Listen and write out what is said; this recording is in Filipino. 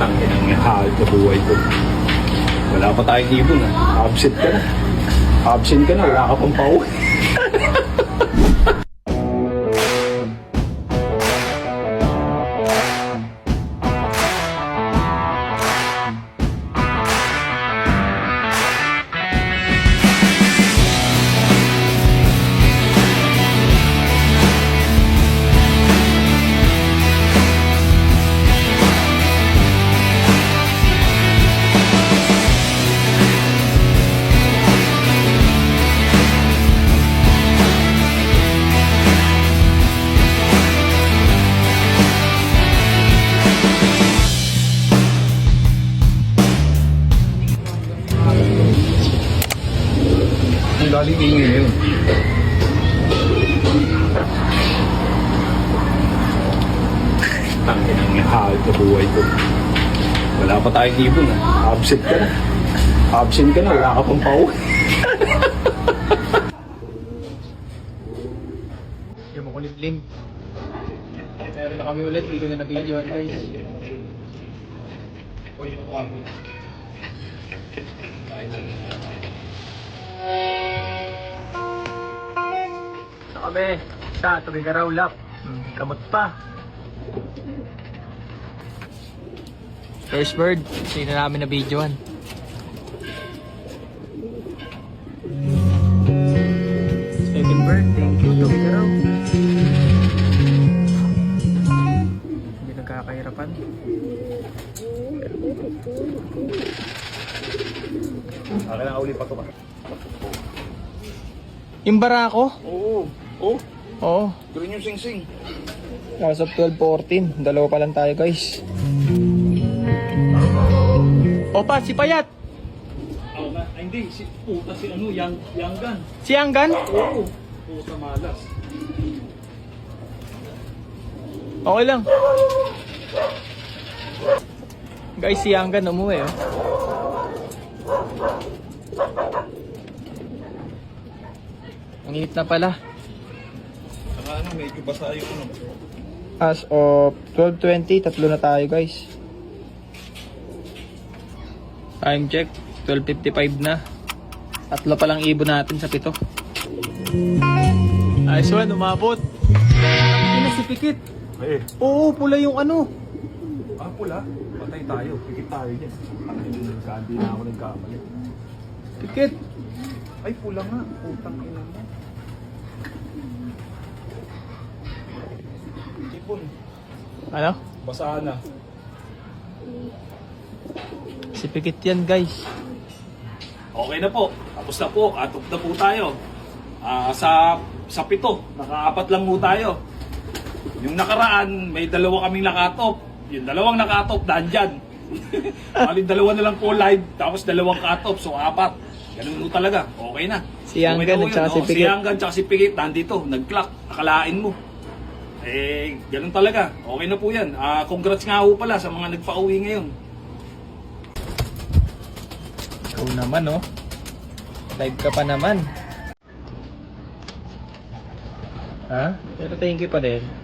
Tangin ang hahal sa buhay ko. Wala pa tayong ibon ah. Absent ka na. Absent ka na, wala ka pang pauwi. Galing ingin yun. Tangin ang hahal sa buhay ko. Wala pa tayong ibon ah. Absent ka na. Absent ka na, wala ka pang pauwi. Yung makulimlim. Meron na kami ulit, dito na nag-videoan guys. Sa kami, sa tubig araw lap. Kamot pa. First bird, sino namin na videoan. Second bird, thank you tubig araw. Hindi nagkakahirapan. Akin na uli pa ito ba? Yung barako? Oo. Oo. Oo. Green yung sing-sing. As of 12:14, dalawa pa lang tayo guys. Opa, si Payat! Oh, hindi. Si puta si ano, Yanggan. Si Anggan? Oo. Puta malas. Okay lang. Guys, si Anggan umuwi oh. Ang init na pala. Saka ano, medyo basa yung ano. As of 12:20, tatlo na tayo guys. Time check, 12:55 na. Tatlo pa lang ibon natin sa pito. Nice one, umabot. Ay, si Pikit. Eh. Oo, pula yung ano. Ah, pula. Patay tayo. Pikit tayo dyan. Hindi na ako nagkamali. Pikit. Ay, pula nga. Putang ina mo. Ipon. Ano? Basaan na. Si Pikit yan guys. Okay na po. Tapos na po. Atop na po tayo. Sa pito. Nakaapat lang po tayo. Yung nakaraan, may dalawa kaming nakatop. Yung dalawang nakatop, nandyan. Bali, dalawa na lang po live. Tapos dalawang katop. So, apat. Ganun po talaga. Okay na. Si Anggan at saka si Pikit. Si Anggan at si Pikit, nandito. Nag-clock. Akalain mo. Eh, ganun talaga. Okay na po yan. Congrats nga po pala sa mga nagpa-uwi ngayon. Ikaw naman oh. Live ka pa naman. Ha? Pero thank you pa din.